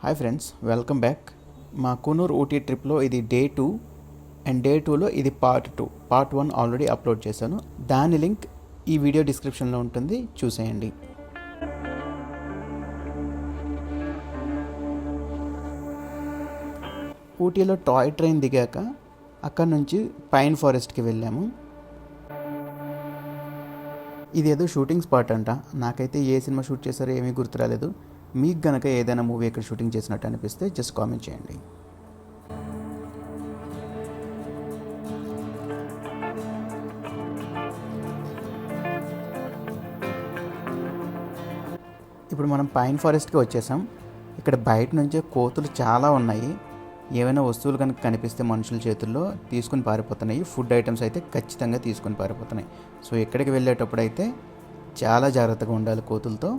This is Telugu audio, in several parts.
Hi friends, welcome back. మా కూనూరు ఊటీ ట్రిప్లో ఇది డే 2 అండ్ డే 2లో ఇది పార్ట్ 2. పార్ట్ 1 ఆల్రెడీ అప్లోడ్ చేశాను. దాని లింక్ ఈ వీడియో డిస్క్రిప్షన్లో ఉంటుంది, చూసేయండి. ఊటీలో టాయ్ ట్రైన్ దిగాక అక్కడ నుంచి పైన్ ఫారెస్ట్కి వెళ్ళాము. ఇదేదో షూటింగ్ స్పాట్ అంట. నాకైతే ఏ సినిమా షూట్ చేశారో ఏమీ గుర్తురాలేదు. మీకు గనక ఏదైనా మూవీ ఇక్కడ షూటింగ్ చేసినట్టు అనిపిస్తే జస్ట్ కామెంట్ చేయండి. ఇప్పుడు మనం పైన్ ఫారెస్ట్కి వచ్చేసాం. ఇక్కడ బయట నుంచే కోతులు చాలా ఉన్నాయి. ఏమైనా వస్తువులు కనుక కనిపిస్తే మనుషుల చేతుల్లో తీసుకుని పారిపోతున్నాయి. ఫుడ్ ఐటమ్స్ అయితే ఖచ్చితంగా తీసుకుని పారిపోతున్నాయి. సో ఇక్కడికి వెళ్ళేటప్పుడు అయితే చాలా జాగ్రత్తగా ఉండాలి కోతులతో.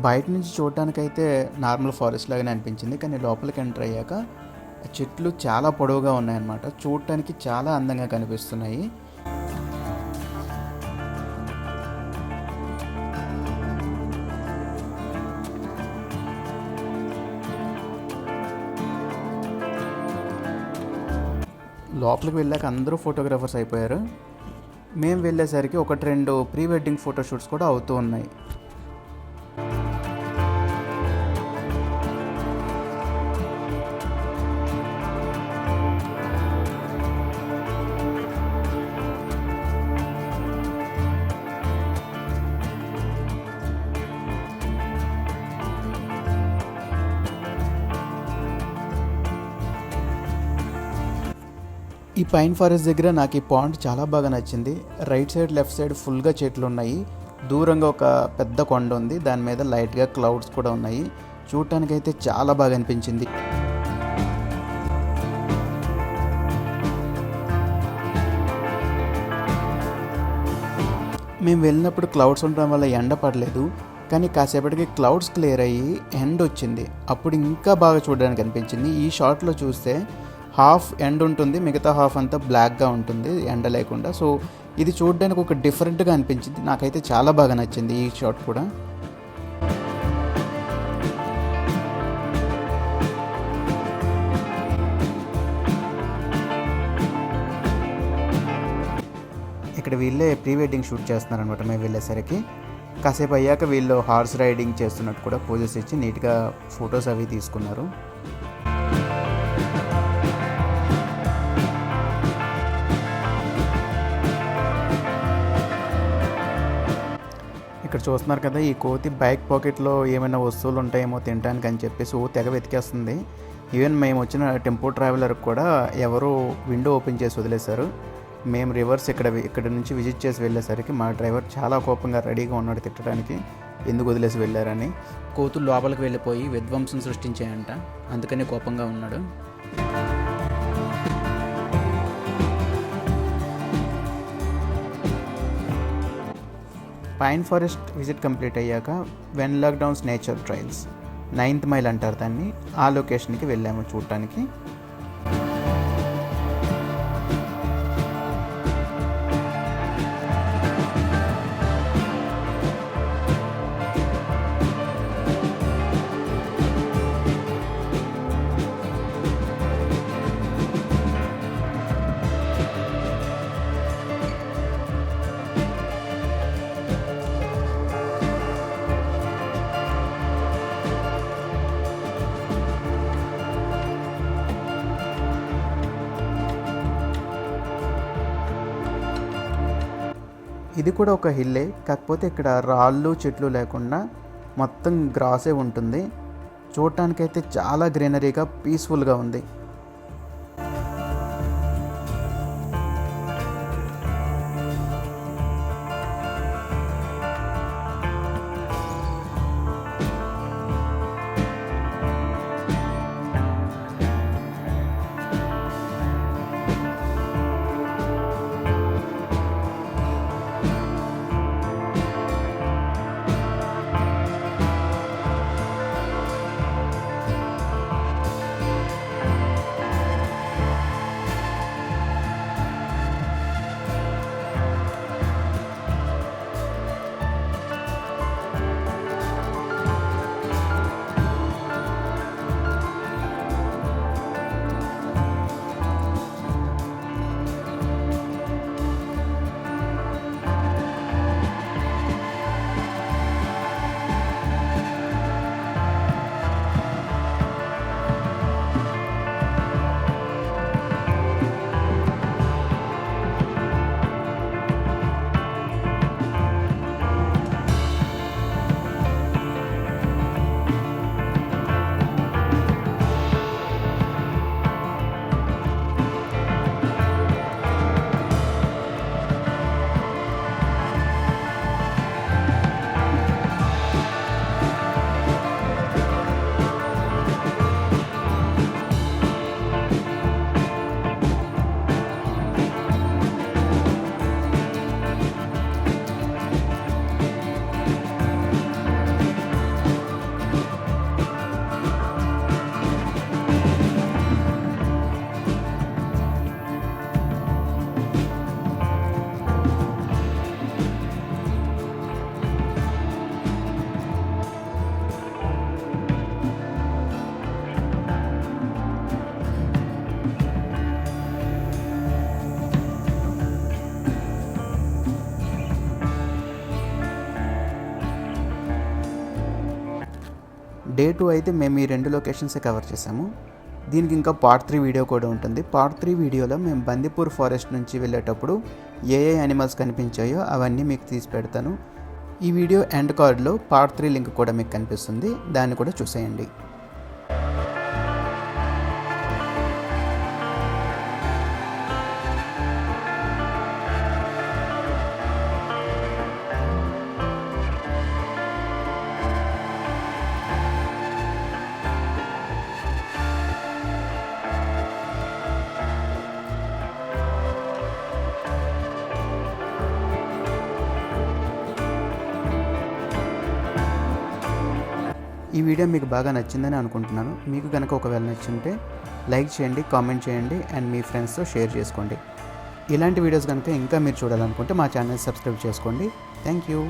బయట నుంచి చూడటానికైతే నార్మల్ ఫారెస్ట్ లాగానే అనిపించింది, కానీ లోపలికి ఎంటర్ అయ్యాక చెట్లు చాలా పొడవుగా ఉన్నాయన్నమాట. చూడటానికి చాలా అందంగా కనిపిస్తున్నాయి. లోపలికి వెళ్ళాక అందరూ ఫోటోగ్రాఫర్స్ అయిపోయారు. మేము వెళ్ళేసరికి 1-2 ప్రీ వెడ్డింగ్ ఫోటోషూట్స్ కూడా అవుతూ ఉన్నాయి. ఈ పైన్ ఫారెస్ట్ దగ్గర నాకు ఈ పాండ్ చాలా బాగా నచ్చింది. రైట్ సైడ్ లెఫ్ట్ సైడ్ ఫుల్గా చెట్లు ఉన్నాయి. దూరంగా ఒక పెద్ద కొండ ఉంది, దాని మీద లైట్గా క్లౌడ్స్ కూడా ఉన్నాయి. చూడటానికి అయితే చాలా బాగా అనిపించింది. మేము వెళ్ళినప్పుడు క్లౌడ్స్ ఉండడం వల్ల ఎండ పడలేదు, కానీ కాసేపటికి క్లౌడ్స్ క్లియర్ అయ్యి ఎండ వచ్చింది. అప్పుడు ఇంకా బాగా చూడడానికి అనిపించింది. ఈ షాట్లో చూస్తే హాఫ్ ఎండ్ ఉంటుంది, మిగతా హాఫ్ అంతా బ్లాక్గా ఉంటుంది ఎండ లేకుండా. సో ఇది చూడడానికి ఒక డిఫరెంట్గా అనిపించింది. నాకైతే చాలా బాగా నచ్చింది ఈ షాట్ కూడా. ఇక్కడ వీళ్ళే ప్రీ వెడ్డింగ్ షూట్ చేస్తున్నారనమాట. మేము వెళ్ళేసరికి కాసేపు అయ్యాక వీళ్ళు హార్స్ రైడింగ్ చేస్తున్నట్టు కూడా పోజెస్ ఇచ్చి నీట్గా ఫొటోస్ అవి తీసుకున్నారు. ఇక్కడ చూస్తున్నారు కదా, ఈ కోతి బైక్ పాకెట్లో ఏమైనా వస్తువులు ఉంటాయేమో తినడానికి అని చెప్పేసి తెగ వెతికేస్తుంది. ఈవెన్ మేము వచ్చిన టెంపో ట్రావెలర్ కూడా ఎవరో విండో ఓపెన్ చేసి వదిలేశారు. మేము రివర్స్ ఇక్కడ నుంచి విజిట్ చేసి వెళ్ళేసరికి మా డ్రైవర్ చాలా కోపంగా రెడీగా ఉన్నాడు తిట్టడానికి, ఎందుకు వదిలేసి వెళ్ళారని. కోతులు లోపలికి వెళ్ళిపోయి విధ్వంసం సృష్టించాయంట, అందుకని కోపంగా ఉన్నాడు. పైన్ ఫారెస్ట్ విజిట్ కంప్లీట్ అయ్యాక Wenlock Downs nature trails 9th mile అంటారు దాన్ని, ఆ లొకేషన్కి వెళ్ళాము చూడటానికి. ఇది కూడా ఒక హిల్లే, కాకపోతే ఇక్కడ రాళ్ళు చెట్లు లేకుండా మొత్తం గ్రాసే ఉంటుంది. చూడటానికైతే చాలా గ్రీనరీగా పీస్ఫుల్గా ఉంది. డే 2 అయితే మేము ఈ 2 లొకేషన్సే కవర్ చేసాము. దీనికి ఇంకా పార్ట్ 3 వీడియో కూడా ఉంటుంది. పార్ట్ 3 వీడియోలో మేము బందిపూర్ ఫారెస్ట్ నుంచి వెళ్ళేటప్పుడు ఏ యానిమల్స్ కనిపించాయో అవన్నీ మీకు తీసి పెడతాను. ఈ వీడియో ఎండ్ కార్డ్లో పార్ట్ 3 లింక్ కూడా మీకు కనిపిస్తుంది, దాన్ని కూడా చూసేయండి. ఈ వీడియో మీకు బాగా నచ్చిందని అనుకుంటున్నాను. మీకు కనుక ఒకవేళ నచ్చుంటే లైక్ చేయండి, కామెంట్ చేయండి అండ్ మీ ఫ్రెండ్స్తో షేర్ చేసుకోండి. ఇలాంటి వీడియోస్ కనుక ఇంకా మీరు చూడాలనుకుంటే మా ఛానల్ సబ్స్క్రైబ్ చేసుకోండి. Thank you.